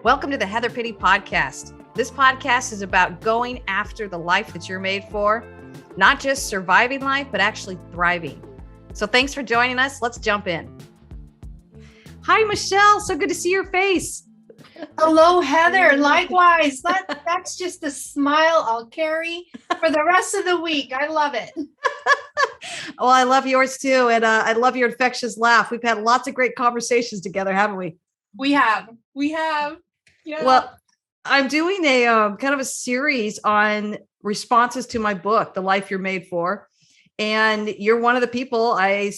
Welcome to the Heather Pitty Podcast. This podcast is about going after the life that you're made for, not just surviving life, but actually thriving. So thanks for joining us. Let's jump in. Hi, Michelle. So good to see your face. Hello, Heather. Likewise. That's just a smile I'll carry for the rest of the week. I love it. Well, I love yours too. And I love your infectious laugh. We've had lots of great conversations together, haven't we? We have. Yeah. Well, I'm doing a kind of a series on responses to my book, The Life You're Made For. And you're one of the people I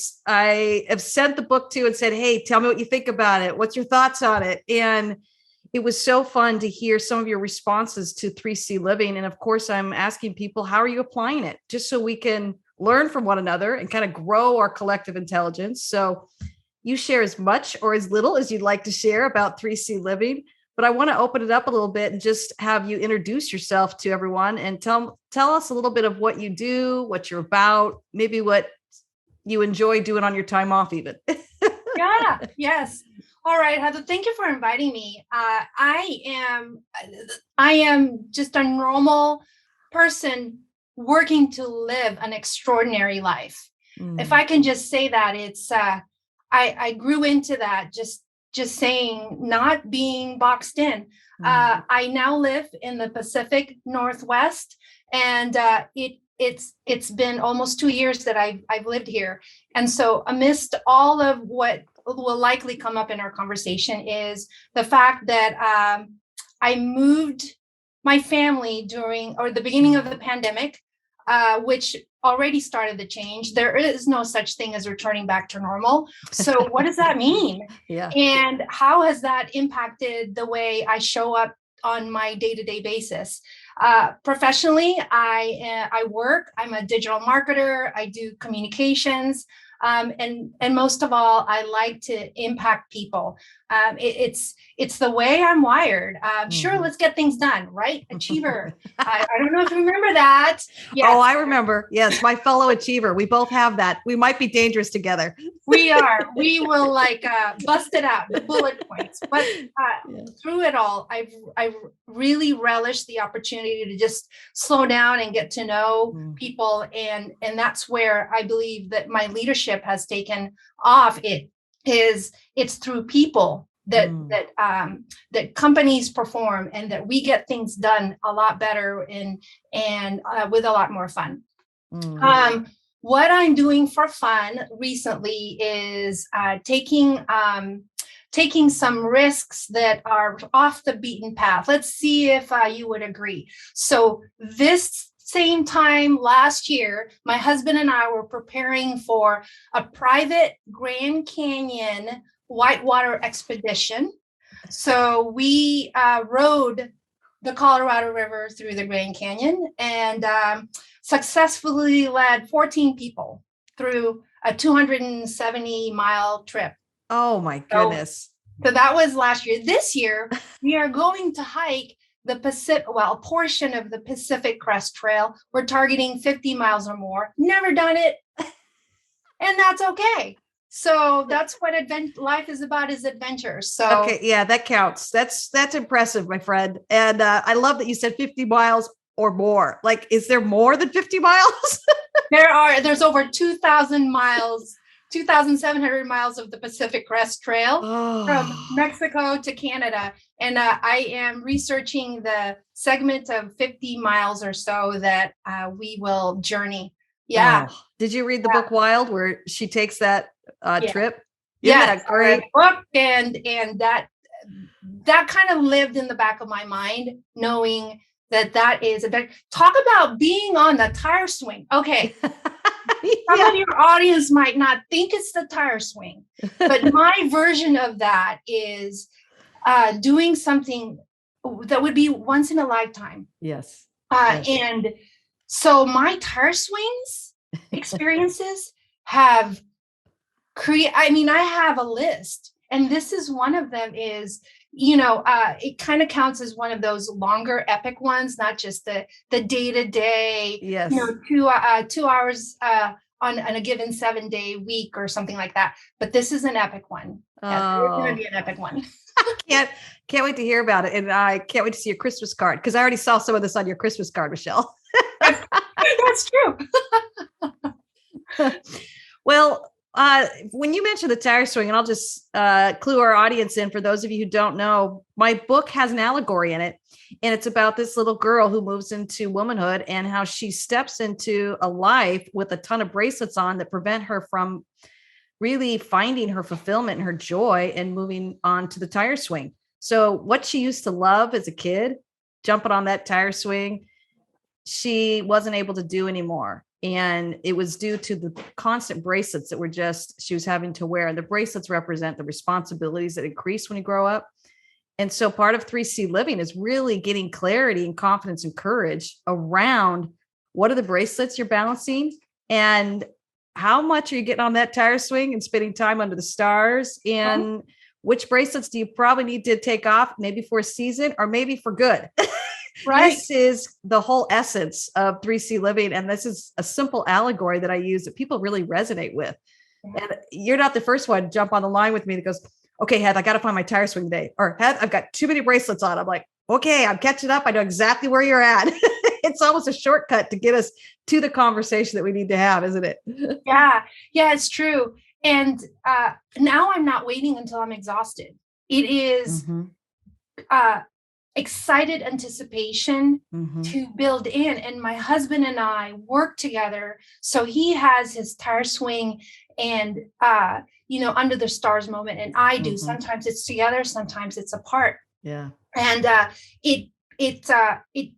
have sent the book to and said, hey, tell me what you think about it. What's your thoughts on it? And it was so fun to hear some of your responses to 3C Living. And of course, I'm asking people, how are you applying it? Just so we can learn from one another and kind of grow our collective intelligence. So you share as much or as little as you'd like to share about 3C Living. But I want to open it up a little bit and just have you introduce yourself to everyone and tell us a little bit of what you do, what you're about, maybe what you enjoy doing on your time off even. Yeah, yes. All right, Heather, thank you for inviting me. I am just a normal person working to live an extraordinary life. If I can just say that, it's I grew into that just saying, not being boxed in. I now live in the Pacific Northwest, and it's been almost 2 years that I've lived here. And so amidst all of what will likely come up in our conversation is the fact that I moved my family during the beginning of the pandemic, which already started the change. There is no such thing as returning back to normal. So what does that mean? Yeah. And how has that impacted the way I show up on my day-to-day basis? Professionally, I work. I'm a digital marketer. I do communications. And most of all, I like to impact people. It's the way I'm wired. Sure, let's get things done, right? Achiever. I don't know if you remember that. Yes. Oh, I remember. Yes, my fellow achiever. We both have that. We might be dangerous together. We are. We will bust it out, the bullet points. But through it all, I've really relished the opportunity to just slow down and get to know people, and that's where I believe that my leadership has taken off. It's through people that companies perform, and that we get things done a lot better and with a lot more fun. What I'm doing for fun recently is taking some risks that are off the beaten path. Let's see if you would agree. So this same time last year, my husband and I were preparing for a private Grand Canyon Whitewater expedition. So we rode the Colorado River through the Grand Canyon and successfully led 14 people through a 270-mile trip. Oh my goodness. So that was last year. This year, we are going to hike a portion of the Pacific Crest Trail. We're targeting 50 miles or more. Never done it. And that's okay. So that's what life is about, is adventure. So okay, yeah, that counts. That's impressive, my friend. And I love that you said 50 miles or more. Like, is there more than 50 miles? There's over 2,000 miles, 2,700 miles of the Pacific Crest Trail from Mexico to Canada. And I am researching the segment of 50 miles or so that we will journey. Yeah. Oh. Did you read the book Wild, where she takes that trip? Yes, great book. And that kind of lived in the back of my mind, knowing that is talk about being on the tire swing. Okay. Some of your audience might not think it's the tire swing, but my version of that is doing something that would be once in a lifetime. Yes. And so my tire swings experiences have I have a list, and this is one of them. Is it kind of counts as one of those longer epic ones, not just the day-to-day, yes. 2 hours on a given 7-day week or something like that. But this is an epic one. Yeah, it's going to be an epic one. can't wait to hear about it. And I can't wait to see your Christmas card, because I already saw some of this on your Christmas card, Michelle. That's true. Well, when you mentioned the tire swing, and I'll just clue our audience in, for those of you who don't know, my book has an allegory in it. And it's about this little girl who moves into womanhood and how she steps into a life with a ton of bracelets on that prevent her from really finding her fulfillment and her joy and moving on to the tire swing. So what she used to love as a kid, jumping on that tire swing, she wasn't able to do anymore. And it was due to the constant bracelets that she was having to wear. And the bracelets represent the responsibilities that increase when you grow up. And so part of 3C living is really getting clarity and confidence and courage around what are the bracelets you're balancing, and how much are you getting on that tire swing and spending time under the stars, and which bracelets do you probably need to take off, maybe for a season or maybe for good. Right. This is the whole essence of 3C living. And this is a simple allegory that I use that people really resonate with. And you're not the first one to jump on the line with me that goes, okay, Heath, I got to find my tire swing today. Or Heath, I've got too many bracelets on. I'm like, okay, I'm catching up. I know exactly where you're at. It's almost a shortcut to get us to the conversation that we need to have, isn't it? Yeah, it's true. And now I'm not waiting until I'm exhausted. It is excited anticipation to build in. And my husband and I work together. So he has his tire swing and, under the stars moment. And I do. Sometimes it's together, sometimes it's apart. Yeah. And it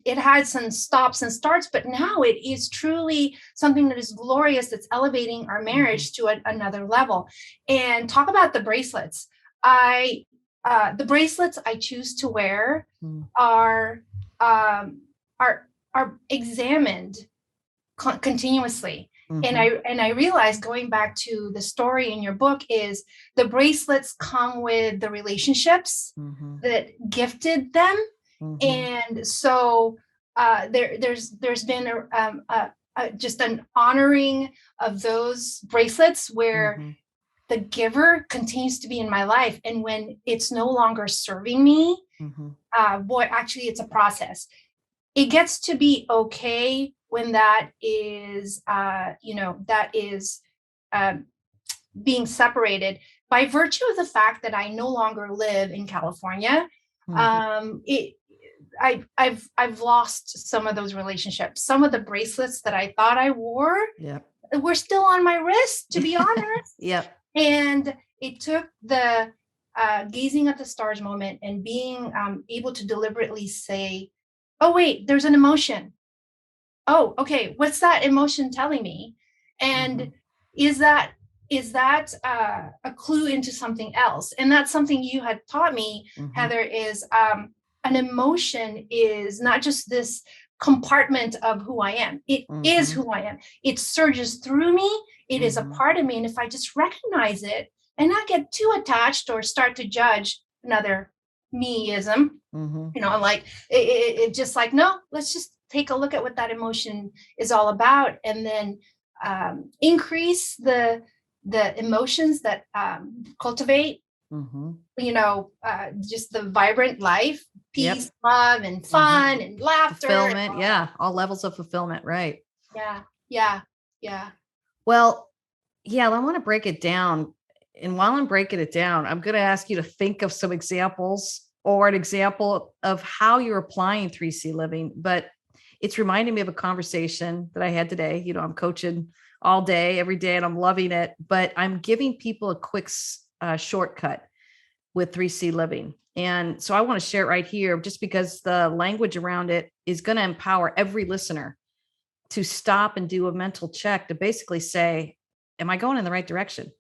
had some stops and starts, but now it is truly something that is glorious, that's elevating our marriage to another level. And talk about the bracelets. The bracelets I choose to wear are examined continuously. And I realized, going back to the story in your book, is the bracelets come with the relationships that gifted them. And so there's been just an honoring of those bracelets where the giver continues to be in my life. And when it's no longer serving me, actually it's a process. It gets to be okay when that is, being separated by virtue of the fact that I no longer live in California. I've lost some of those relationships. Some of the bracelets that I thought I wore were still on my wrist, to be honest. And it took the gazing at the stars moment and being able to deliberately say, oh, wait, there's an emotion. Oh, okay. What's that emotion telling me? And is that a clue into something else? And that's something you had taught me, Heather, is an emotion is not just this compartment of who I am. It is who I am. It surges through me. It is a part of me. And if I just recognize it and not get too attached or start to judge another meism, like it just like, no, let's just take a look at what that emotion is all about, and then increase the emotions that cultivate, just the vibrant life, peace, love, and fun, and laughter. Fulfillment. All levels of fulfillment. Right. Yeah. Well, I want to break it down. And while I'm breaking it down, I'm going to ask you to think of some examples, or an example of how you're applying 3C living. But it's reminding me of a conversation that I had today. I'm coaching all day, every day, and I'm loving it. But I'm giving people a quick shortcut with 3C living. And so I want to share it right here, just because the language around it is going to empower every listener to stop and do a mental check to basically say, am I going in the right direction?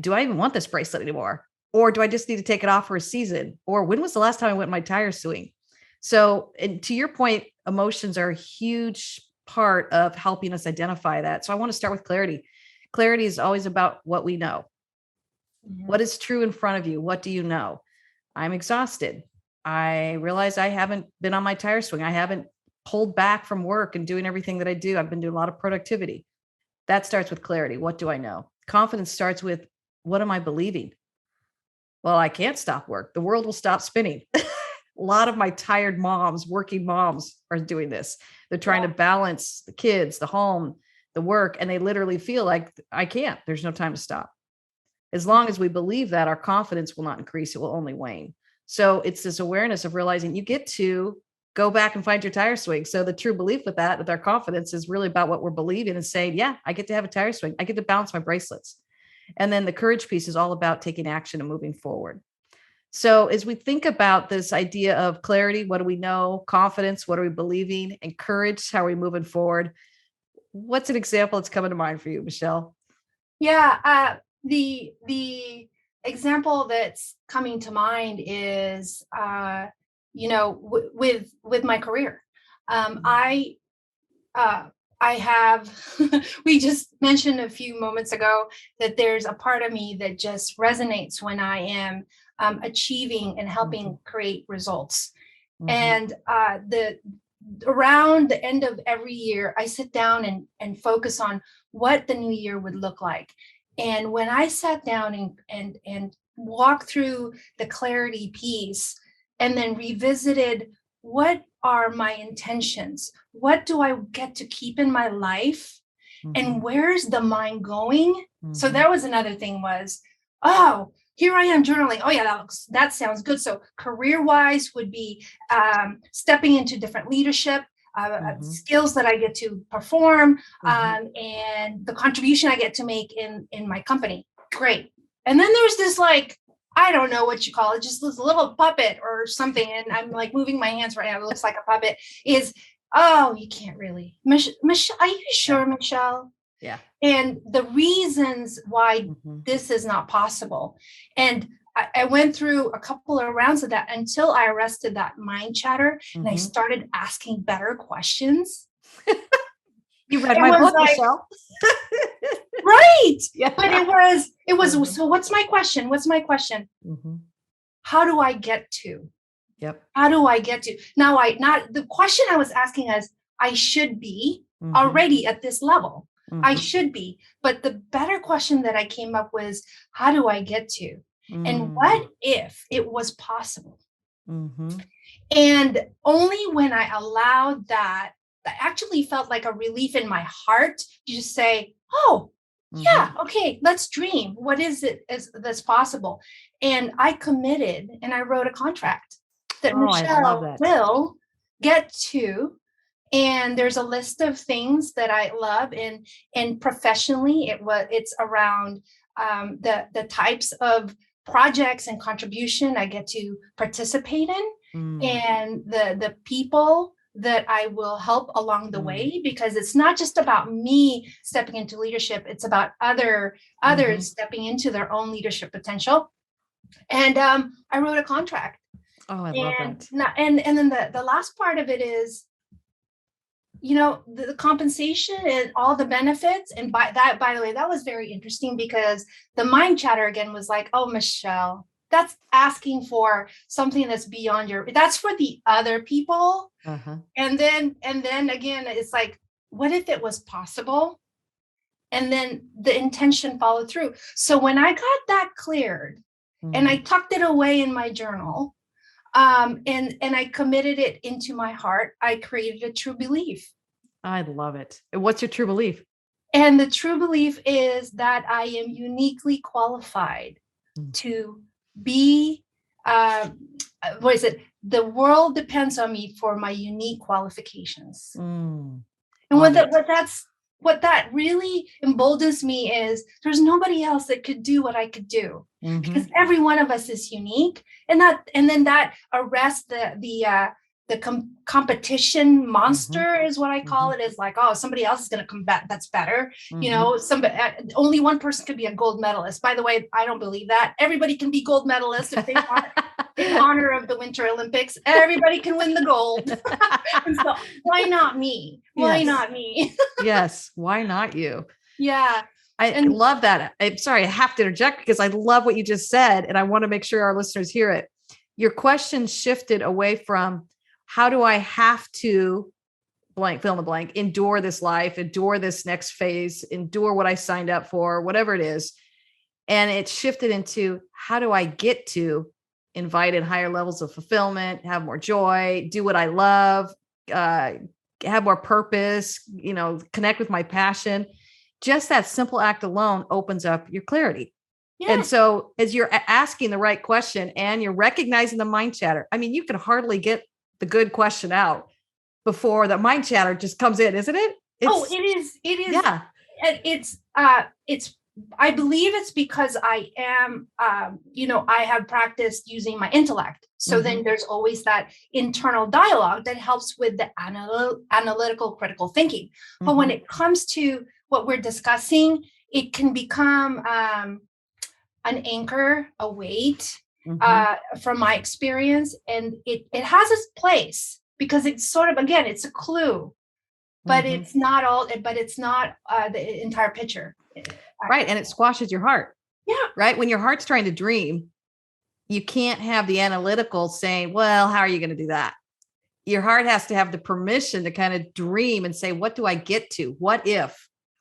Do I even want this bracelet anymore? Or do I just need to take it off for a season? Or when was the last time I went my tire swing? So, and to your point, emotions are a huge part of helping us identify that. So I want to start with clarity. Clarity is always about what we know. What is true in front of you? What do you know? I'm exhausted. I realize I haven't been on my tire swing. I haven't pulled back from work and doing everything that I do. I've been doing a lot of productivity. That starts with clarity. What do I know? Confidence starts with, what am I believing? Well, I can't stop work. The world will stop spinning. A lot of my tired moms, working moms, are doing this. They're trying to balance the kids, the home, the work, and they literally feel like, I can't. There's no time to stop. As long as we believe that, our confidence will not increase. It will only wane. So it's this awareness of realizing you get to go back and find your tire swing. So the true belief with that, with our confidence, is really about what we're believing and saying, yeah, I get to have a tire swing. I get to balance my bracelets. And then the courage piece is all about taking action and moving forward. So as we think about this idea of clarity, what do we know? Confidence, what are we believing? And courage, how are we moving forward? What's an example that's coming to mind for you, Michelle? Yeah, the example that's coming to mind is, with my career. I have, we just mentioned a few moments ago that there's a part of me that just resonates when I am achieving and helping create results. And around the end of every year, I sit down and focus on what the new year would look like. And when I sat down and walked through the clarity piece and then revisited, what are my intentions? What do I get to keep in my life? And where's the mind going? So that was another thing was, oh, here I am journaling. Oh yeah, that sounds good. So career-wise would be stepping into different leadership, skills that I get to perform, and the contribution I get to make in my company. Great. And then there's this, like, I don't know what you call it, just this little puppet or something. And I'm like moving my hands right now. It looks like a puppet. Is, oh, you can't really. Michelle, are you sure, Michelle? Yeah. And the reasons why this is not possible. And I went through a couple of rounds of that until I arrested that mind chatter and I started asking better questions. You read my book, like, Michelle. Right. Yeah. But it was, so what's my question? What's my question? How do I get to? Yep. How do I get to? Now, the question I was asking is, I should be already at this level. I should be. But the better question that I came up with, how do I get to? And what if it was possible? And only when I allowed that, I actually felt like a relief in my heart to just say, oh, yeah, okay, let's dream. What is it that's possible? And I committed and I wrote a contract that Michelle will get to. And there's a list of things that I love, and professionally, it's around the types of projects and contribution I get to participate in, and the people that I will help along the way, because it's not just about me stepping into leadership; it's about others stepping into their own leadership potential. And I wrote a contract. Oh, I love that. And then the last part of it is, the compensation and all the benefits. And by the way, that was very interesting, because the mind chatter again was like, oh, Michelle, that's asking for something that's beyond that's for the other people. And then again, it's like, what if it was possible? And then the intention followed through. So when I got that cleared and I tucked it away in my journal, and I committed it into my heart, I created a true belief. I love it. And what's your true belief? And the true belief is that I am uniquely qualified to be, the world depends on me for my unique qualifications. And what that really emboldens me is, there's nobody else that could do what I could do, because every one of us is unique. And then that arrests the competition monster is what I call it, is like, oh, somebody else is going to come back that's better. Only one person could be a gold medalist. By the way, I don't believe that. Everybody can be gold medalists if they want. In honor of the Winter Olympics, everybody can win the gold. And so why not me? Why not me? Yes. Why not you? Yeah. I love that. I'm sorry, I have to interject because I love what you just said. And I want to make sure our listeners hear it. Your question shifted away from, how do I have to blank, fill in the blank, endure this life, endure this next phase, endure what I signed up for, whatever it is. And it shifted into, how do I get to invite in higher levels of fulfillment, have more joy, do what I love, have more purpose, connect with my passion. Just that simple act alone opens up your clarity. Yeah. And so as you're asking the right question and you're recognizing the mind chatter, I mean, you can hardly get the good question out before the mind chatter just comes in, isn't it? It is. Yeah. It's I believe it's because I am, I have practiced using my intellect. So then there's always that internal dialogue that helps with the analytical critical thinking. But when it comes to what we're discussing, it can become an anchor, a weight from my experience. And it has its place because it's sort of, again, it's a clue, but it's not the entire picture. Right. And it squashes your heart. Yeah. Right. When your heart's trying to dream, you can't have the analytical saying, well, how are you going to do that? Your heart has to have the permission to kind of dream and say, what do I get to? What if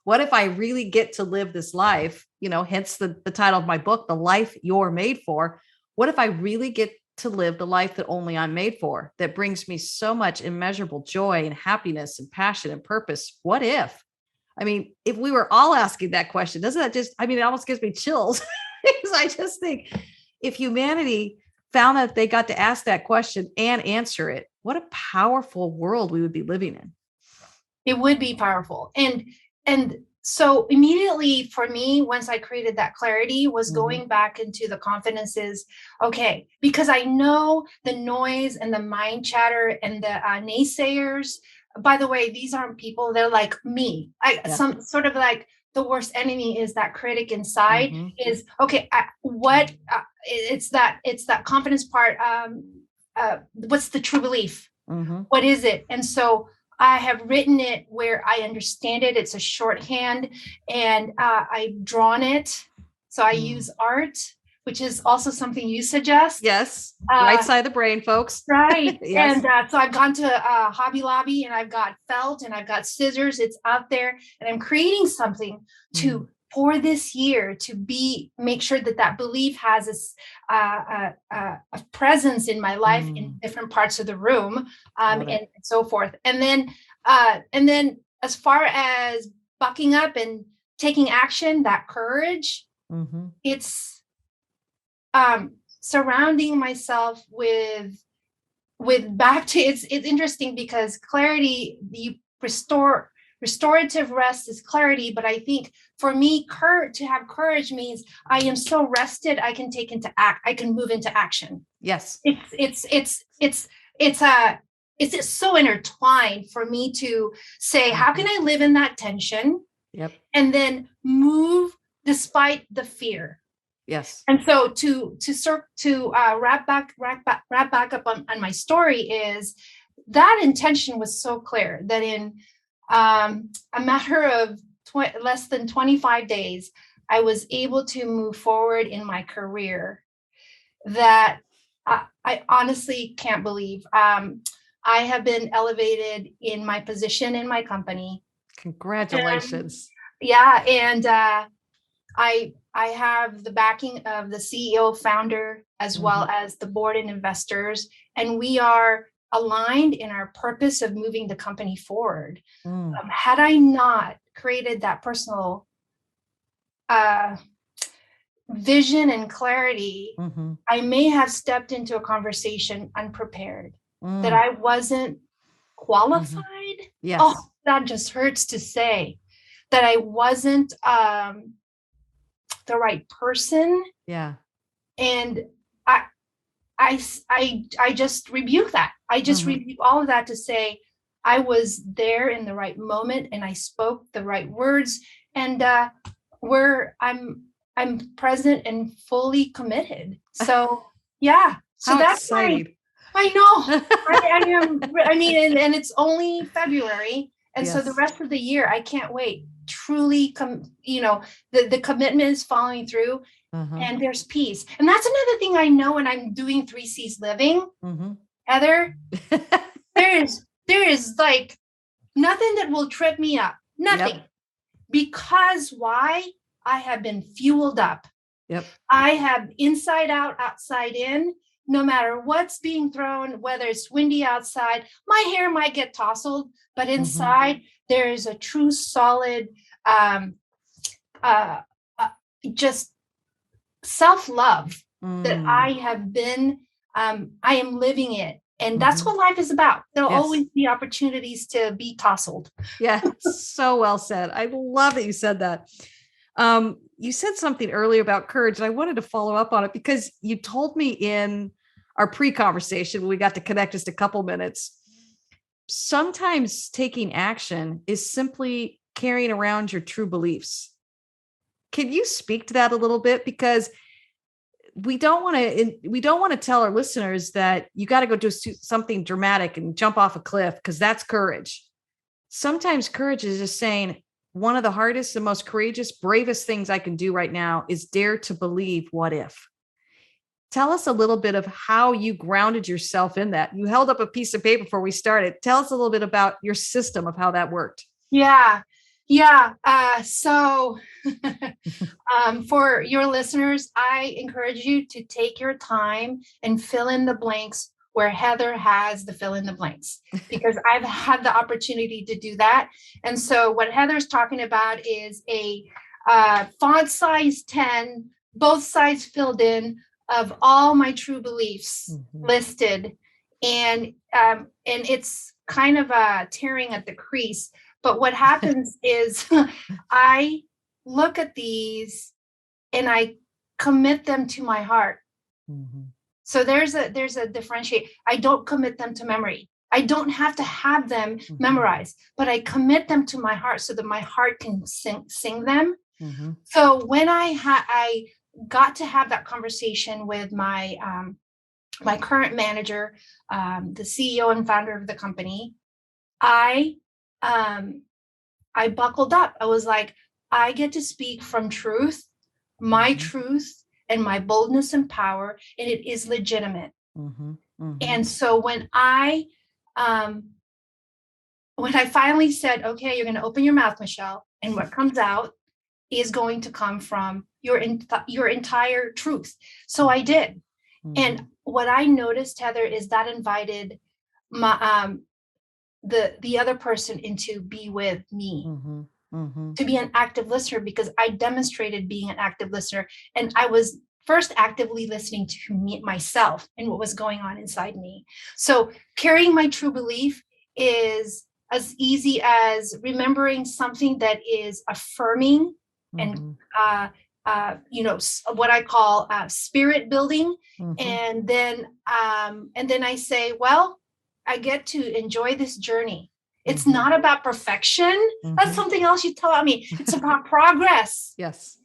I really get to live this life? Hence the title of my book, The Life You're Made For. What if I really get to live the life that only I'm made for, that brings me so much immeasurable joy and happiness and passion and purpose? What if? I mean, if we were all asking that question, doesn't that it almost gives me chills because I just think if humanity found that they got to ask that question and answer it, what a powerful world we would be living in. It would be powerful. And so immediately for me, once I created that clarity, was going back into the confidences. Okay, because I know the noise and the mind chatter and the naysayers. By the way, these aren't people, they're like me. Some sort of like the worst enemy is that critic inside is, okay, it's that confidence part. What's the true belief? What is it? And so I have written it where I understand it. It's a shorthand and I've drawn it. So I use art, which is also something you suggest. Yes. Right side of the brain, folks. Right. Yes. And so I've gone to Hobby Lobby and I've got felt and I've got scissors. It's out there and I'm creating something to for this year to make sure that belief has a presence in my life in different parts of the room and so forth. And then as far as bucking up and taking action, that courage, it's surrounding myself with back to it's interesting because clarity, you restorative rest is clarity, but I think for me, to have courage means I am so rested I can I can move into action. Yes. It's so intertwined for me to say, how can I live in that tension? Yep. And then move despite the fear. Yes. And so to wrap back up on my story is that intention was so clear that in a matter of less than 25 days, I was able to move forward in my career that I honestly can't believe. I have been elevated in my position in my company. Congratulations. And I have the backing of the CEO founder, as well as the board and investors, and we are aligned in our purpose of moving the company forward. Had I not created that personal vision and clarity, I may have stepped into a conversation unprepared, that I wasn't qualified. Yes. Oh, that just hurts to say that I wasn't the right person. Yeah. And I just rebuke that. I just rebuke all of that to say I was there in the right moment and I spoke the right words, and I'm present and fully committed. So yeah. So How that's exciting. I know. I am. I mean, and it's only February, and so the rest of the year, I can't wait. Truly, the commitment is following through, and there's peace. And that's another thing I know when I'm doing 3C's living, Heather. there is like Nothing that will trip me up. Nothing. Yep. Because why? I have been fueled up. Yep. I have inside out, outside in. No matter what's being thrown, whether it's windy outside, my hair might get tousled, but inside there is a true solid, just self-love that I have been, I am living it. And that's what life is about. There'll always be opportunities to be tousled. Yeah, so well said. I love that you said that. You said something earlier about courage, and I wanted to follow up on it because you told me in our pre-conversation when we got to connect just a couple minutes. Sometimes taking action is simply carrying around your true beliefs. Can you speak to that a little bit? Because we don't want to tell our listeners that you got to go do something dramatic and jump off a cliff, because that's courage. Sometimes courage is just saying, one of the hardest and most courageous, bravest things I can do right now is dare to believe what if. Tell us a little bit of how you grounded yourself in that. You held up a piece of paper before we started. Tell us a little bit about your system of how that worked. Yeah. So for your listeners, I encourage you to take your time and fill in the blanks where Heather has the fill in the blanks, because I've had the opportunity to do that. And so what Heather's talking about is a font size 10, both sides filled in, of all my true beliefs listed. And it's kind of tearing at the crease. But what happens is I look at these and I commit them to my heart. So there's a differentiate. I don't commit them to memory. I don't have to have them memorized, but I commit them to my heart so that my heart can sing them. So when I got to have that conversation with my my current manager, the CEO and founder of the company, I buckled up. I was like, I get to speak from truth, my truth, and my boldness and power, and it is legitimate. And so when I finally said, okay, you're going to open your mouth, Michelle, and what comes out is going to come from your entire truth. So I did. And what I noticed, Heather, is that invited my the other person into be with me, to be an active listener, because I demonstrated being an active listener. And I was first actively listening to myself and what was going on inside me. So carrying my true belief is as easy as remembering something that is affirming and what I call spirit building. And then I say, well, I get to enjoy this journey. It's not about perfection. That's something else you taught me. It's about progress. Yes.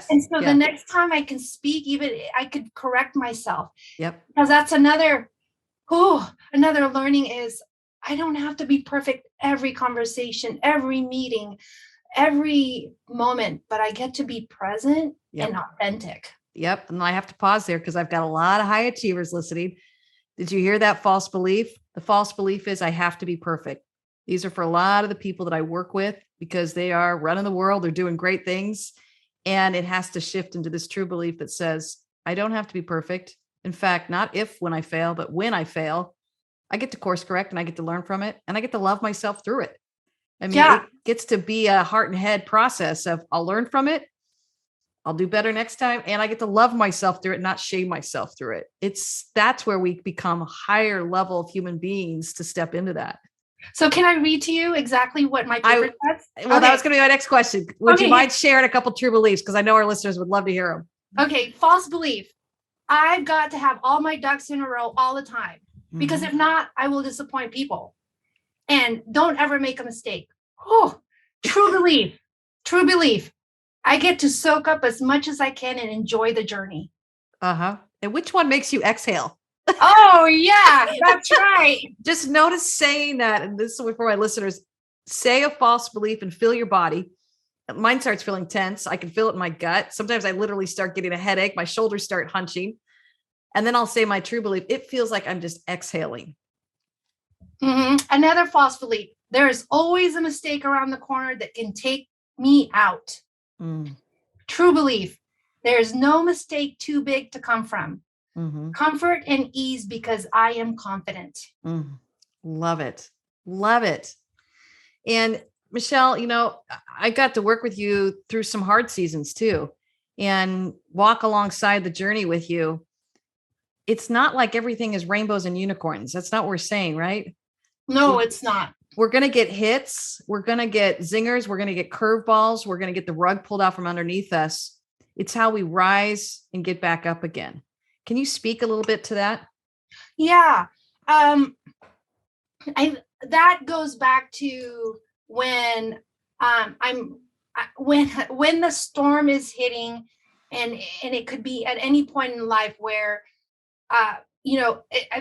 And so the next time I can speak, even I could correct myself. Because that's another learning is I don't have to be perfect every conversation, every meeting, every moment, but I get to be present and authentic. And I have to pause there because I've got a lot of high achievers listening. Did you hear that false belief? The false belief is I have to be perfect. These are for a lot of the people that I work with because they are running the world. They're doing great things. And it has to shift into this true belief that says, I don't have to be perfect. In fact, not when I fail, but when I fail, I get to course correct and I get to learn from it and I get to love myself through it. I mean, it gets to be a heart and head process of I'll learn from it. I'll do better next time. And I get to love myself through it, not shame myself through it. That's where we become a higher level of human beings to step into that. So can I read to you exactly what my paper says? Well, that was going to be my next question. Would you mind sharing a couple true beliefs? Because I know our listeners would love to hear them. Okay. False belief. I've got to have all my ducks in a row all the time, because if not, I will disappoint people. And don't ever make a mistake. Oh, true belief. True belief. I get to soak up as much as I can and enjoy the journey. And which one makes you exhale? Oh, yeah, that's right. Just notice saying that. And this is for my listeners. Say a false belief and feel your body. Mine starts feeling tense. I can feel it in my gut. Sometimes I literally start getting a headache. My shoulders start hunching. And then I'll say my true belief. It feels like I'm just exhaling. Another false belief. There is always a mistake around the corner that can take me out. True belief. There's no mistake too big to come from. Comfort and ease because I am confident. Love it. Love it. And Michelle, you know, I got to work with you through some hard seasons too, and walk alongside the journey with you. It's not like everything is rainbows and unicorns. That's not what we're saying, right? No, it's not. We're going to get hits. We're going to get zingers. We're going to get curveballs. We're going to get the rug pulled out from underneath us. It's how we rise and get back up again. Can you speak a little bit to that? Yeah. That goes back to when when the storm is hitting, and it could be at any point in life where I'm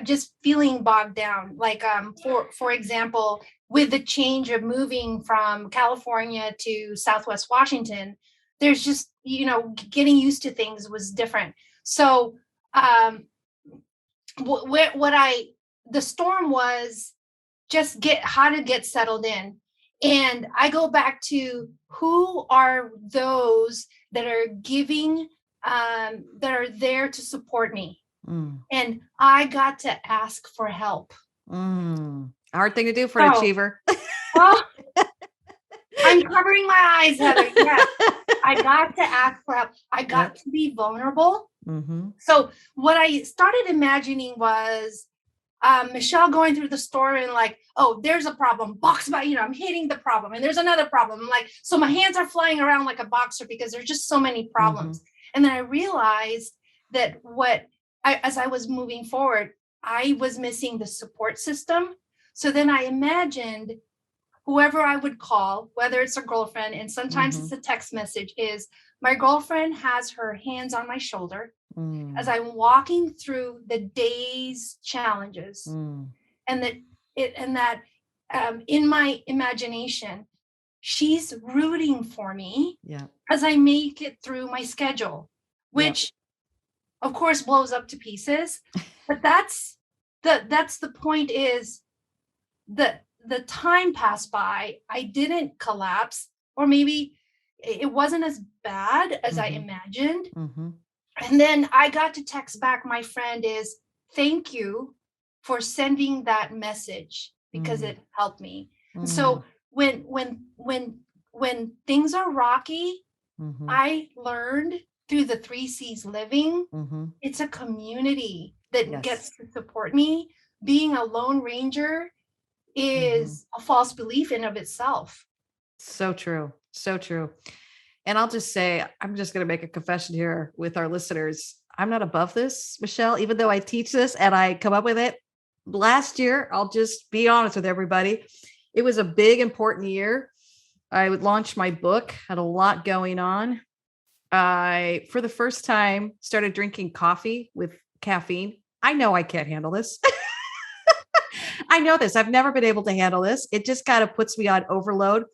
just feeling bogged down. Like for example, with the change of moving from California to Southwest Washington, there's just, getting used to things was different. So the storm was just how to get settled in. And I go back to who are those that are giving, that are there to support me. And I got to ask for help. Hard thing to do for an achiever. Well, I'm covering my eyes, Heather. Yeah, I got to ask for help. I got to be vulnerable. So what I started imagining was Michelle going through the store and like, oh, there's a problem. I'm hitting the problem. And there's another problem. Like, so my hands are flying around like a boxer because there's just so many problems. And then I realized that as I was moving forward, I was missing the support system. So then I imagined whoever I would call, whether it's a girlfriend, and sometimes it's a text message, is my girlfriend has her hands on my shoulder as I'm walking through the day's challenges. And that in my imagination, she's rooting for me as I make it through my schedule, which of course blows up to pieces. But that's the point, is the time passed by. I didn't collapse, or maybe it wasn't as bad as I imagined. And then I got to text back my friend is, thank you for sending that message because it helped me. And so when things are rocky, I learned through the 3 C's living, it's a community that gets to support me. Being a lone ranger is a false belief in of itself. So true. So true. And I'll just say, I'm just going to make a confession here with our listeners. I'm not above this, Michelle, even though I teach this and I come up with it. Last year, I'll just be honest with everybody, it was a big, important year. I would launch my book, had a lot going on. I, for the first time, started drinking coffee with caffeine. I know I can't handle this. I know this. I've never been able to handle this. It just kind of puts me on overload.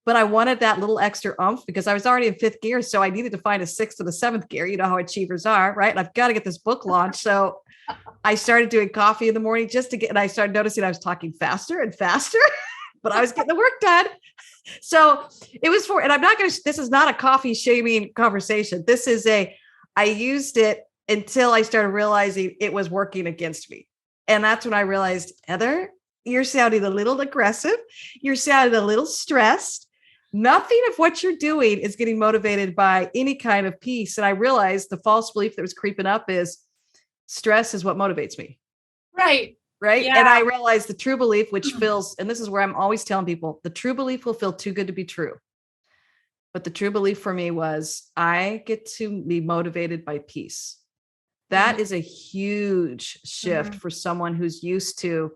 But I wanted that little extra oomph because I was already in 5th gear. So I needed to find a 6th and a 7th gear. You know how achievers are, right? And I've got to get this book launched. So I started doing coffee in the morning and I started noticing I was talking faster and faster, but I was getting the work done. So it was and I'm not going to, this is not a coffee shaming conversation. I used it until I started realizing it was working against me. And that's when I realized, Heather, you're sounding a little aggressive. You're sounding a little stressed. Nothing of what you're doing is getting motivated by any kind of peace. And I realized the false belief that was creeping up is stress is what motivates me. Right. Yeah. And I realized the true belief, which feels, and this is where I'm always telling people, the true belief will feel too good to be true. But the true belief for me was I get to be motivated by peace. That is a huge shift for someone who's used to,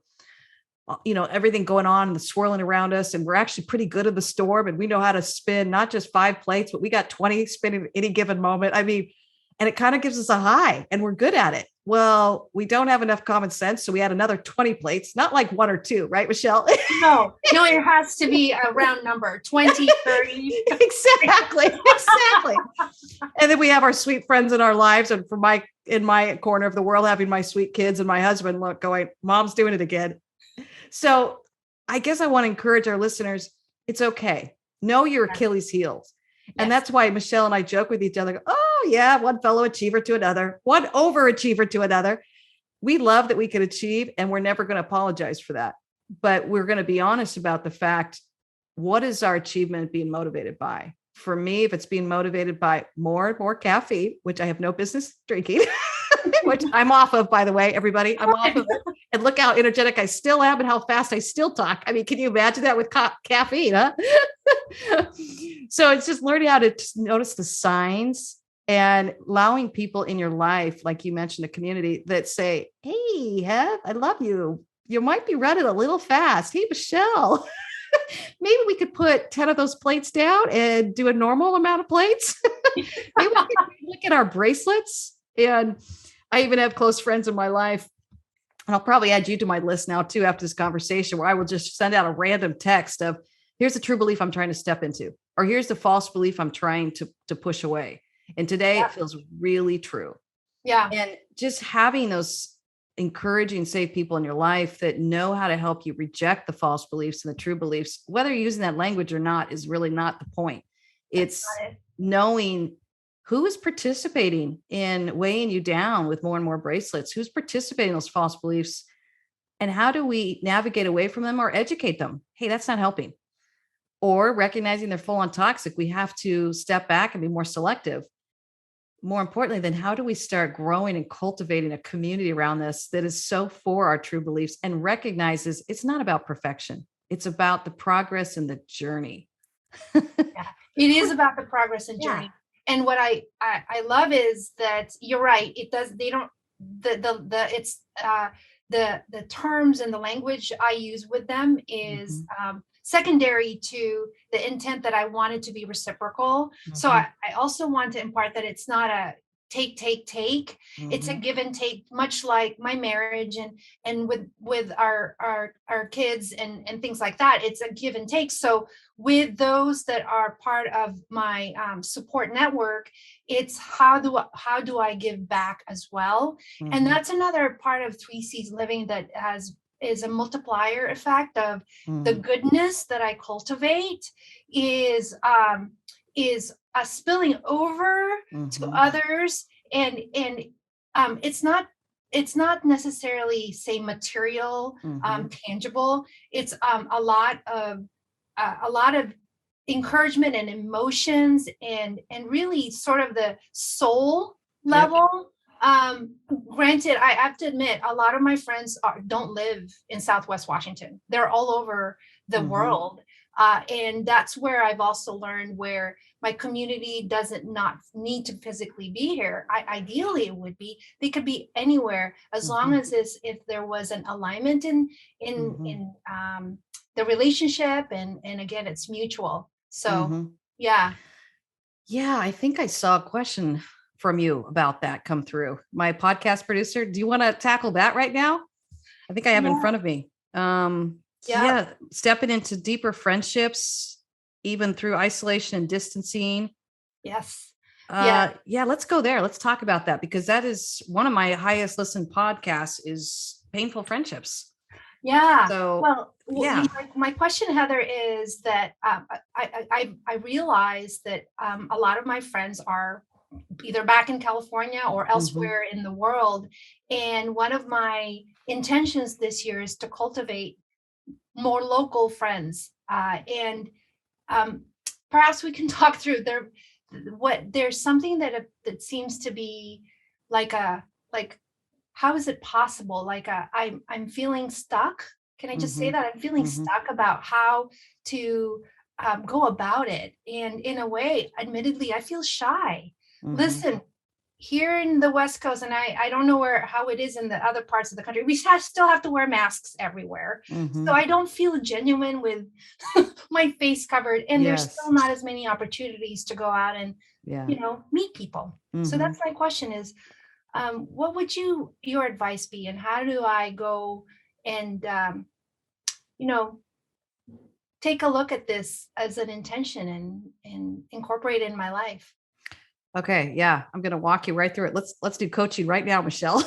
everything going on and the swirling around us. And we're actually pretty good at the storm, and we know how to spin not just 5 plates, but we got 20 spinning at any given moment. I mean, and it kind of gives us a high and we're good at it. Well, we don't have enough common sense. So we had another 20 plates, not like 1 or 2, right, Michelle? No, it has to be a round number, 20, 30. Exactly. And then we have our sweet friends in our lives. And in my corner of the world, having my sweet kids and my husband going, Mom's doing it again. So I guess I want to encourage our listeners. It's okay. Know your Achilles heels. And that's why Michelle and I joke with each other. Oh yeah. One fellow achiever to another, one overachiever to another. We love that we can achieve, and we're never going to apologize for that. But we're going to be honest about the fact, what is our achievement being motivated by? For me, if it's being motivated by more and more caffeine, which I have no business drinking, which I'm off of, by the way, everybody, I'm off of it. And look how energetic I still am and how fast I still talk. I mean, can you imagine that with caffeine, huh? So it's just learning how to notice the signs and allowing people in your life, like you mentioned, a community that say, hey, Hev, I love you. You might be running a little fast. Hey, Michelle, maybe we could put 10 of those plates down and do a normal amount of plates. Maybe we could look at our bracelets. And I even have close friends in my life, and I'll probably add you to my list now too, after this conversation, where I will just send out a random text of, here's the true belief I'm trying to step into, or here's the false belief I'm trying to push away. And today it feels really true. Yeah. And just having those encouraging, safe people in your life that know how to help you reject the false beliefs and the true beliefs, whether you're using that language or not, is really not the point. It's knowing who is participating in weighing you down with more and more bracelets, who's participating in those false beliefs, and how do we navigate away from them or educate them? Hey, that's not helping. Or recognizing they're full on toxic, we have to step back and be more selective. More importantly, then how do we start growing and cultivating a community around this that is so for our true beliefs and recognizes it's not about perfection. It's about the progress and the journey. Yeah, it is about the progress and journey. Yeah. And what I love is that you're right. It does. They don't, it's the terms and the language I use with them is, secondary to the intent that I wanted to be reciprocal. So I also want to impart that it's not a take. It's a give and take, much like my marriage and with our kids and things like that. It's a give and take. So with those that are part of my support network, it's how do I give back as well? And that's another part of 3C's living that is a multiplier effect of the goodness that I cultivate is spilling over to others, and it's not necessarily, say, material, tangible. It's a lot of encouragement and emotions and really sort of the soul level. Granted, I have to admit, a lot of my friends don't live in Southwest Washington. They're all over the world. And that's where I've also learned where my community doesn't not need to physically be here. Ideally, it would be, they could be anywhere as long as if there was an alignment in the relationship. And again, it's mutual. So, yeah. Yeah, I think I saw a question from you about that come through. My podcast producer, do you want to tackle that right now? I think I have in front of me. Stepping into deeper friendships, even through isolation and distancing. Yes. Let's go there. Let's talk about that, because that is one of my highest listened podcasts is painful friendships. Yeah. So, my question, Heather, is that I realize that a lot of my friends are either back in California or elsewhere in the world. And one of my intentions this year is to cultivate more local friends. And perhaps we can talk through there's something that seems to be like how is it possible? I'm feeling stuck. Can I just say that? I'm feeling stuck about how to go about it. And in a way, admittedly, I feel shy. Listen, here in the West Coast, and I don't know how it is in the other parts of the country, we still have to wear masks everywhere. So I don't feel genuine with my face covered, and there's still not as many opportunities to go out and meet people. So that's my question is, what would your advice be, and how do I go and take a look at this as an intention and incorporate it in my life? Okay. Yeah. I'm going to walk you right through it. Let's do coaching right now, Michelle.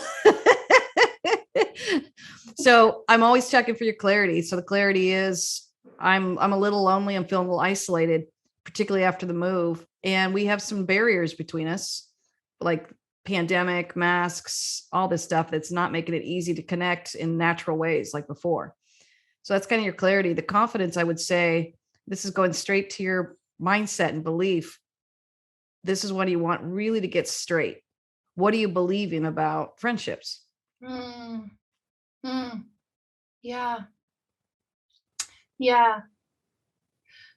So I'm always checking for your clarity. So the clarity is I'm a little lonely. I'm feeling a little isolated, particularly after the move. And we have some barriers between us, like pandemic, masks, all this stuff that's not making it easy to connect in natural ways like before. So that's kind of your clarity. The confidence, I would say, this is going straight to your mindset and belief. This is what you want really to get straight. What are you believing about friendships? Mm, mm, yeah. Yeah.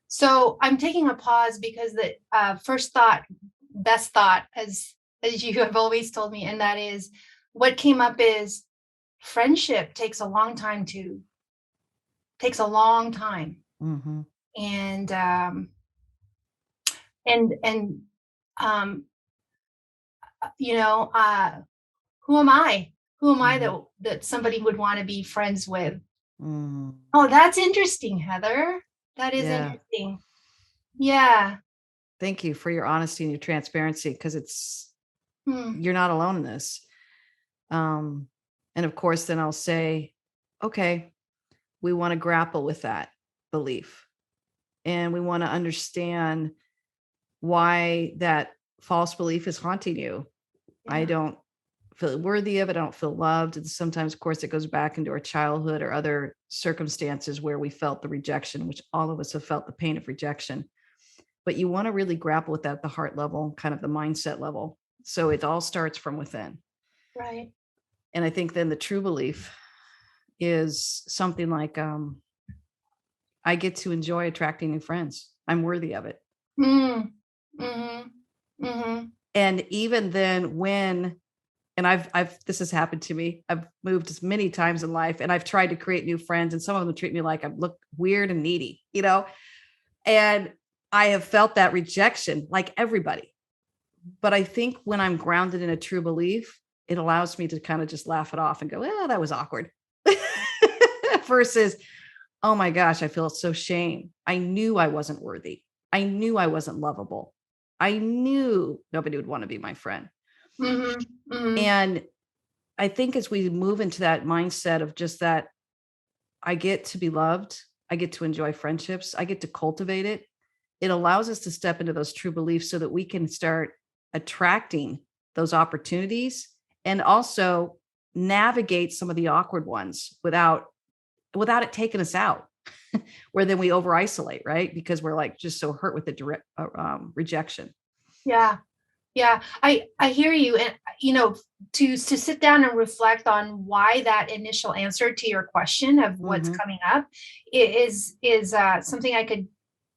So I'm taking a pause because the first thought, best thought, as you have always told me, and that is what came up is friendship takes a long time. Mm-hmm. And and um you know, who am I? Who am I that somebody would want to be friends with? Mm-hmm. Oh, that's interesting, Heather. That is Yeah. interesting. Yeah. Thank you for your honesty and your transparency, because Hmm. you're not alone in this. And of course, then I'll say, okay, we want to grapple with that belief, and we want to understand why that false belief is haunting you. Yeah. I don't feel worthy of it. I don't feel loved. And sometimes, of course, it goes back into our childhood or other circumstances where we felt the rejection, which all of us have felt the pain of rejection. But you want to really grapple with that at the heart level, kind of the mindset level. So it all starts from within. Right. And I think then the true belief is something like, I get to enjoy attracting new friends. I'm worthy of it. Mm. Mm-hmm. Mm-hmm. And even then and I've this has happened to me. I've moved many times in life, and I've tried to create new friends, and some of them treat me like I look weird and needy, and I have felt that rejection like everybody. But I think when I'm grounded in a true belief, it allows me to kind of just laugh it off and go, well, that was awkward. Versus, oh my gosh, I feel so shame. I knew I wasn't worthy. I knew I wasn't lovable. I knew nobody would want to be my friend. Mm-hmm. Mm-hmm. And I think as we move into that mindset of just that, I get to be loved, I get to enjoy friendships, I get to cultivate it. It allows us to step into those true beliefs so that we can start attracting those opportunities and also navigate some of the awkward ones without it taking us out, where then we over isolate, right? Because we're like just so hurt with the direct rejection. Yeah. Yeah. I hear you. And, to sit down and reflect on why that initial answer to your question of what's coming up is something I could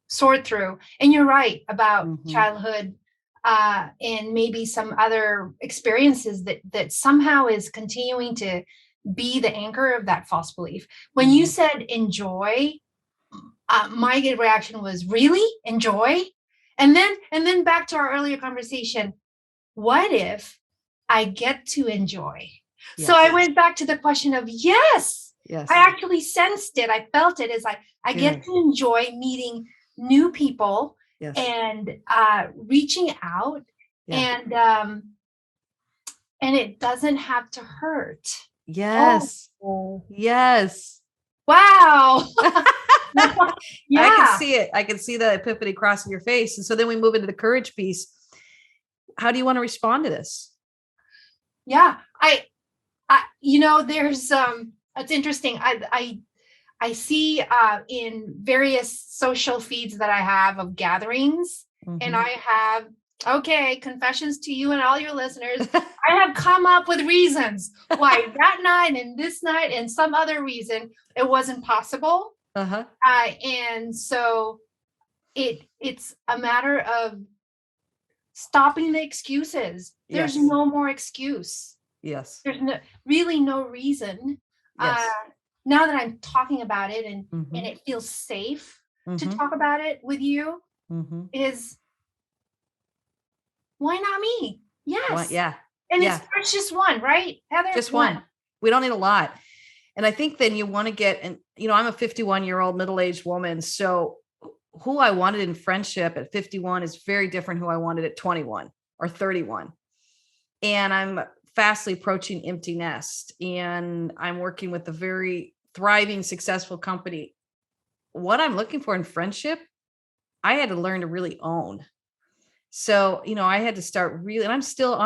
sort through. And you're right about childhood, and maybe some other experiences that somehow is continuing to be the anchor of that false belief. When you said enjoy, my reaction was really enjoy, and then back to our earlier conversation. What if I get to enjoy? Yes. So I went back to the question of yes. I actually sensed it. I felt it as I get to enjoy meeting new people and reaching out, and it doesn't have to hurt. Yes. Oh. Yes. Wow. Yeah. I can see it. I can see the epiphany crossing your face. And so then we move into the courage piece. How do you want to respond to this? Yeah, I there's it's interesting. I see in various social feeds that I have of gatherings, and I have, okay, confessions to you and all your listeners. I have come up with reasons why that night and this night and some other reason it wasn't possible. And so it's a matter of stopping the excuses. There's no more excuse. Yes. There's really no reason. Yes. Now that I'm talking about it and it feels safe to talk about it with you, is why not me? Yes. Well, yeah. And it's just one, right, Heather? Just one. We don't need a lot. And I think then you want to get, and I'm a 51-year-old middle-aged woman. So who I wanted in friendship at 51 is very different who I wanted at 21 or 31. And I'm fastly approaching empty nest and I'm working with a very thriving, successful company. What I'm looking for in friendship, I had to learn to really own. So, I had to start really, and I'm still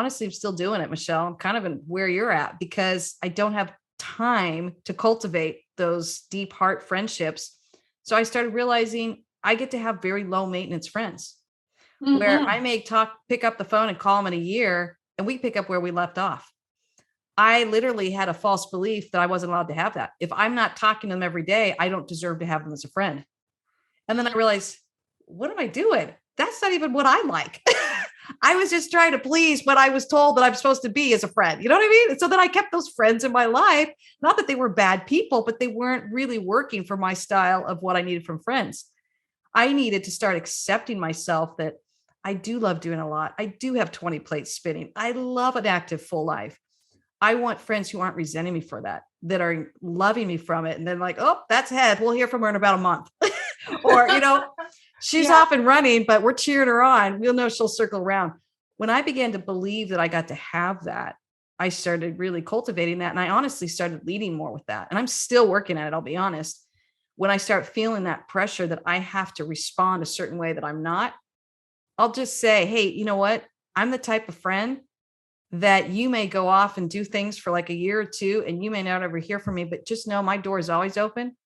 doing it, Michelle. I'm kind of in where you're at because I don't have time to cultivate those deep heart friendships. So I started realizing I get to have very low maintenance friends where I may pick up the phone and call them in a year and we pick up where we left off. I literally had a false belief that I wasn't allowed to have that. If I'm not talking to them every day, I don't deserve to have them as a friend. And then I realized, what am I doing? That's not even what I like. I was just trying to please what I was told that I'm supposed to be as a friend. You know what I mean? And so then I kept those friends in my life. Not that they were bad people, but they weren't really working for my style of what I needed from friends. I needed to start accepting myself that I do love doing a lot. I do have 20 plates spinning. I love an active full life. I want friends who aren't resenting me for that, that are loving me from it. And then like, oh, that's head. We'll hear from her in about a month. Or, she's off and running, but we're cheering her on. We'll know she'll circle around. When I began to believe that I got to have that, I started really cultivating that. And I honestly started leading more with that. And I'm still working at it, I'll be honest. When I start feeling that pressure that I have to respond a certain way that I'm not, I'll just say, hey, you know what? I'm the type of friend that you may go off and do things for like a year or two, and you may not ever hear from me, but just know my door is always open.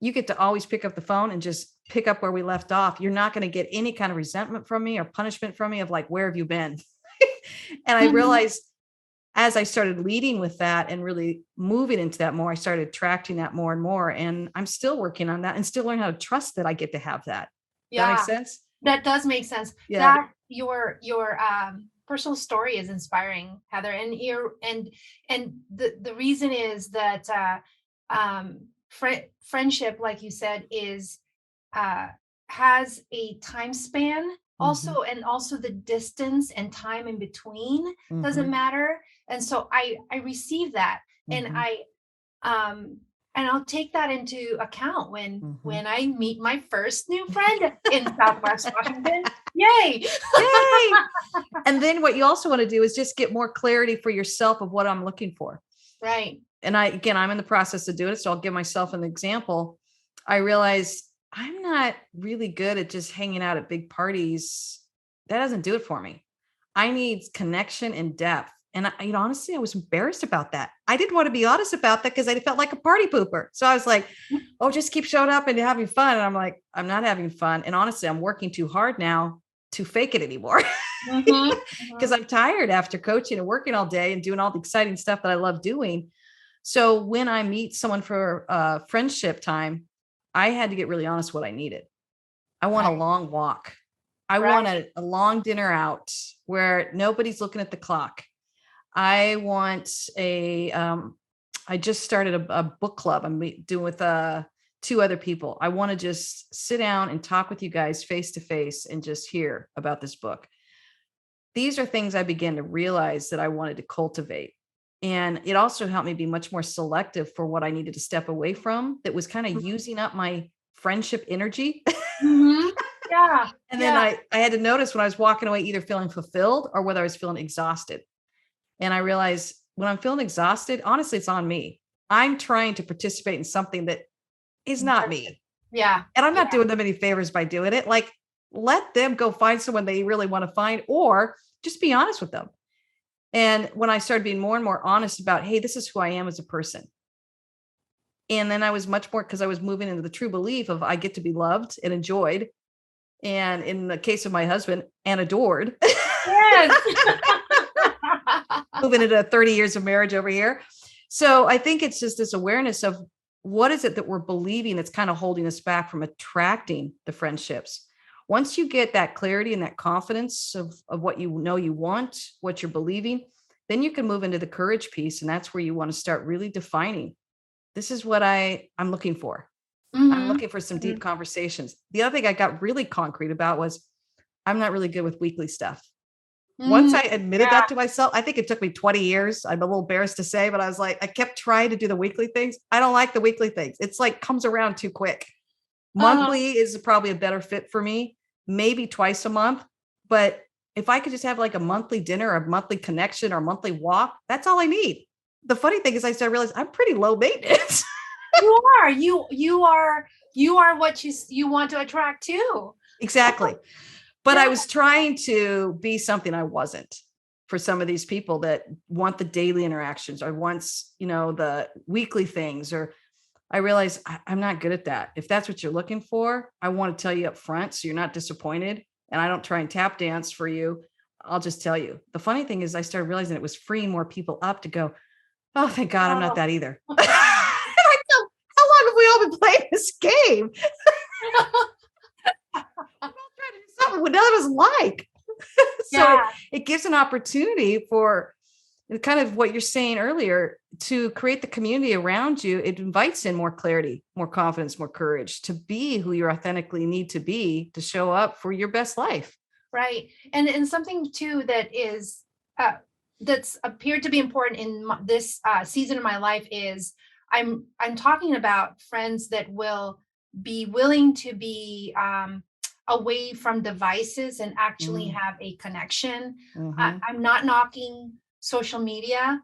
You get to always pick up the phone and just pick up where we left off. You're not going to get any kind of resentment from me or punishment from me of like, where have you been? And I realized as I started leading with that and really moving into that more, I started attracting that more and more. And I'm still working on that and still learning how to trust that I get to have that. Yeah. That makes sense? That does make sense. Yeah. That your personal story is inspiring, Heather. And the reason is that friendship, like you said, is has a time span also, and also the distance and time in between doesn't matter. And so I receive that, and I'll take that into account when I meet my first new friend in Southwest Washington. Yay! Yay! And then what you also want to do is just get more clarity for yourself of what I'm looking for. Right. And I'm in the process of doing it. So I'll give myself an example. I realized I'm not really good at just hanging out at big parties. That doesn't do it for me. I need connection and depth. And honestly, I was embarrassed about that. I didn't want to be honest about that because I felt like a party pooper. So I was like, oh, just keep showing up and having fun. And I'm like, I'm not having fun. And honestly, I'm working too hard now to fake it anymore. Because I'm tired after coaching and working all day and doing all the exciting stuff that I love doing. So when I meet someone for friendship time, I had to get really honest what I needed. I want a long walk. I want a long dinner out where nobody's looking at the clock. I want I just started a book club I'm doing with 2 other people. I want to just sit down and talk with you guys face to face and just hear about this book. These are things I began to realize that I wanted to cultivate. And it also helped me be much more selective for what I needed to step away from that was kind of using up my friendship energy. Yeah. And then I had to notice when I was walking away, either feeling fulfilled or whether I was feeling exhausted. And I realized when I'm feeling exhausted, honestly, it's on me. I'm trying to participate in something that is not me. Yeah. And I'm not doing them any favors by doing it. Like, let them go find someone they really want to find, or just be honest with them. And when I started being more and more honest about, hey, this is who I am as a person. And then I was much more, because I was moving into the true belief of I get to be loved and enjoyed. And in the case of my husband, and adored. Yes. Moving into 30 years of marriage over here. So I think it's just this awareness of what is it that we're believing that's kind of holding us back from attracting the friendships. Once you get that clarity and that confidence of what you know you want, what you're believing, then you can move into the courage piece. And that's where you want to start really defining, this is what I'm looking for. I'm looking for some deep conversations. The other thing I got really concrete about was I'm not really good with weekly stuff. Once I admitted that to myself, I think it took me 20 years. I'm a little embarrassed to say, but I was like, I kept trying to do the weekly things. I don't like the weekly things. It's like comes around too quick. Monthly is probably a better fit for me, maybe twice a month, but if I could just have like a monthly dinner, or a monthly connection, or a monthly walk, that's all I need. The funny thing is I started realizing I'm pretty low maintenance. You are what you want to attract too. Exactly. But Yeah. I was trying to be something I wasn't for some of these people that want the daily interactions, or wants, the weekly things, or I realized I'm not good at that. If that's what you're looking for, I want to tell you up front so you're not disappointed. And I don't try and tap dance for you. I'll just tell you. The funny thing is I started realizing it was freeing more people up to go, oh, thank God, I'm not that either. How long have we all been playing this game? I'm all trying to do something what none of us like. So it gives an opportunity for kind of what you're saying earlier, to create the community around you. It invites in more clarity, more confidence, more courage to be who you authentically need to be, to show up for your best life. Right. And something too that is that's appeared to be important in this season of my life is I'm talking about friends that will be willing to be away from devices and actually have a connection. I'm not knocking social media.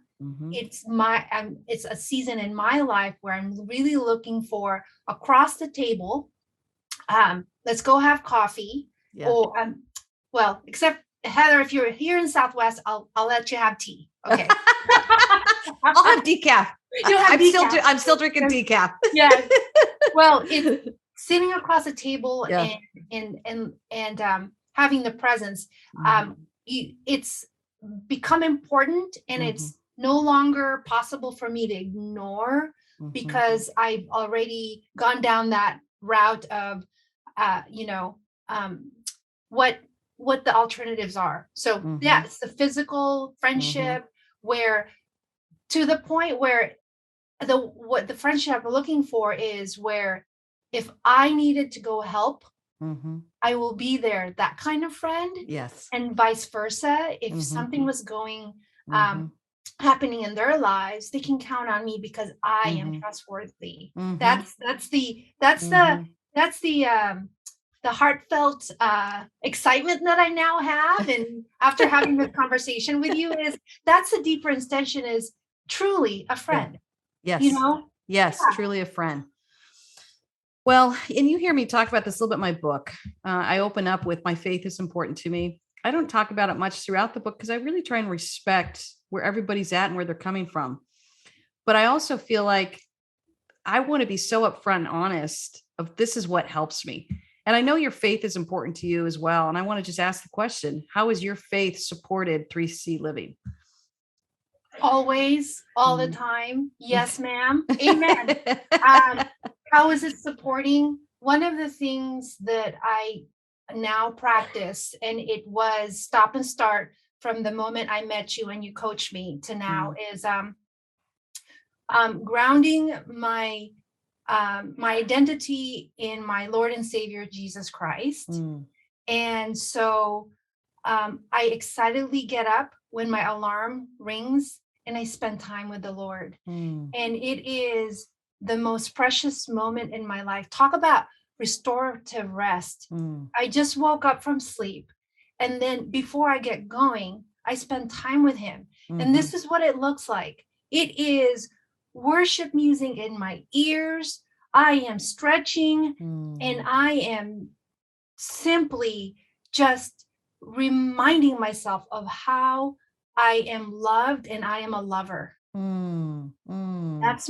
It's a season in my life where I'm really looking for across the table. Let's go have coffee. Yeah. Or well, except Heather, if you're here in Southwest, I'll let you have tea. Okay. I'll have decaf. I'm still drinking decaf. Yeah. Well, it's sitting across the table and having the presence. It's become important, and it's no longer possible for me to ignore, because I've already gone down that route of what the alternatives are. So it's the physical friendship, where to the point where what the friendship I'm looking for is where if I needed to go help, I will be there, that kind of friend. Yes. And vice versa. If something was going happening in their lives, they can count on me because I am trustworthy. That's the heartfelt excitement that I now have. And after having this conversation with you, is that's the deeper extension, is truly a friend. Yes. Yes, truly a friend. Well, and you hear me talk about this a little bit in my book. I open up with my faith is important to me. I don't talk about it much throughout the book because I really try and respect where everybody's at and where they're coming from. But I also feel like I want to be so upfront and honest of this is what helps me. And I know your faith is important to you as well. And I want to just ask the question, how has your faith supported 3C living? Always, all the time. Yes, ma'am. Amen. How is it supporting? One of the things that I now practice, and it was stop and start from the moment I met you and you coached me to now, is grounding my identity in my Lord and Savior, Jesus Christ. And so I excitedly get up when my alarm rings and I spend time with the Lord. And it is the most precious moment in my life. Talk about restorative rest. I just woke up from sleep. And then before I get going, I spend time with him. And this is what it looks like. It is worship music in my ears. I am stretching and I am simply just reminding myself of how I am loved and I am a lover. That's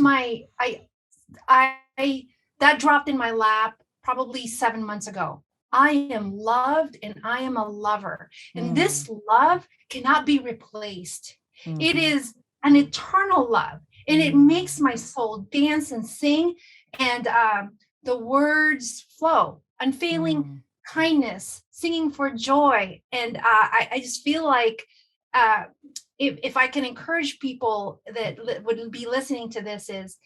that dropped in my lap probably 7 months ago. I am loved and I am a lover. And this love cannot be replaced. It is an eternal love. And it makes my soul dance and sing. And the words flow. Unfailing kindness, singing for joy. And I just feel like if I can encourage people that would be listening to this, is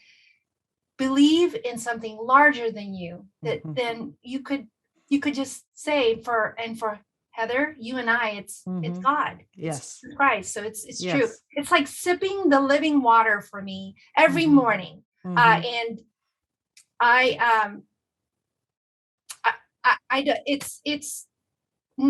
believe in something larger than you, that then you could just say for Heather, you and I, it's God. Yes. It's Christ. So it's true. It's like sipping the living water for me every morning. And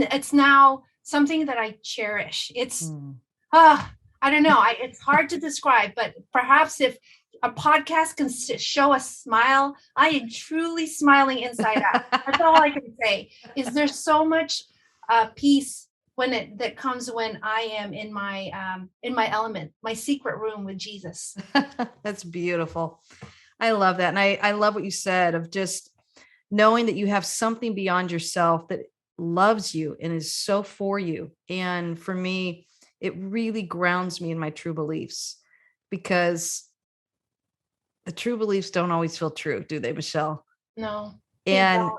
it's now something that I cherish. It's, Mm. I don't know. It's hard to describe, but perhaps if a podcast can show a smile, I am truly smiling inside out. That's all I can say. Is there's so much peace that comes when I am in my element, my secret room with Jesus. That's beautiful. I love that. And I love what you said of just knowing that you have something beyond yourself that loves you and is so for you. And for me, it really grounds me in my true beliefs, because the true beliefs don't always feel true, do they, Michelle? No. And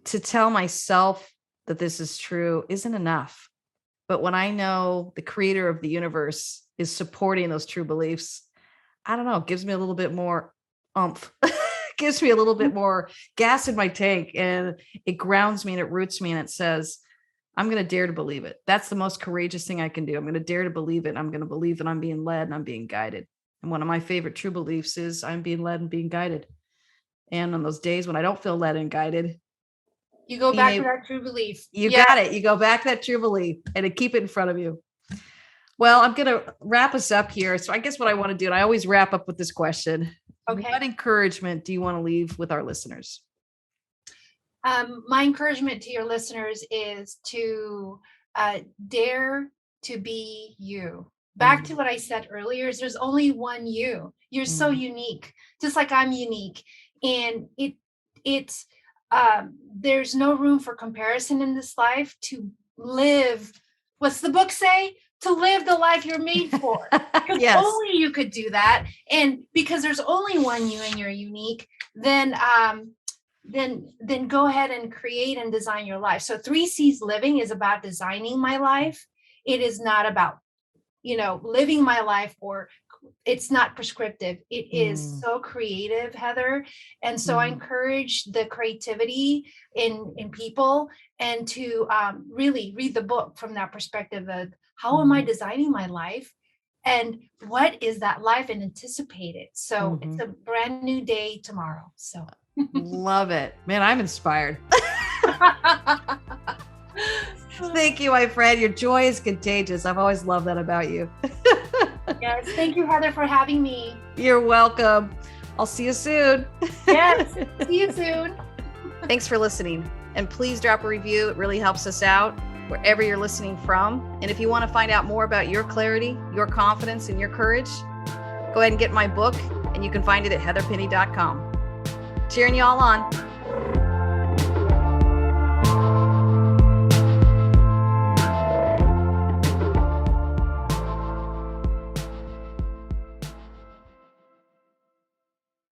to tell myself that this is true isn't enough. But when I know the creator of the universe is supporting those true beliefs, I don't know, it gives me a little bit more oomph, gives me a little bit more gas in my tank, and it grounds me and it roots me, and it says, I'm going to dare to believe it. That's the most courageous thing I can do. I'm going to dare to believe it. I'm going to believe that I'm being led and I'm being guided. And one of my favorite true beliefs is I'm being led and being guided. And on those days when I don't feel led and guided, you go back to that true belief. You got it. You go back to that true belief and keep it in front of you. Well, I'm going to wrap us up here. So I guess what I want to do, and I always wrap up with this question. Okay. What encouragement do you want to leave with our listeners? My encouragement to your listeners is to dare to be you. Back to what I said earlier, is there's only one you. You're so unique, just like I'm unique. And it's there's no room for comparison in this life. To live, what's the book say? To live the life you're made for. Because Yes. only you could do that. And because there's only one you and you're unique, then go ahead and create and design your life. So 3 C's living is about designing my life. It is not about, living my life, or it's not prescriptive. It is so creative, Heather. And so I encourage the creativity in people, and to really read the book from that perspective of how am I designing my life, and what is that life, and anticipate it. So it's a brand new day tomorrow. So love it, man. I'm inspired. Thank you, my friend. Your joy is contagious. I've always loved that about you. Yes. Thank you, Heather, for having me. You're welcome. I'll see you soon. Yes. See you soon. Thanks for listening. And please drop a review. It really helps us out wherever you're listening from. And if you want to find out more about your clarity, your confidence, and your courage, go ahead and get my book, and you can find it at heatherpenny.com. Cheering you all on.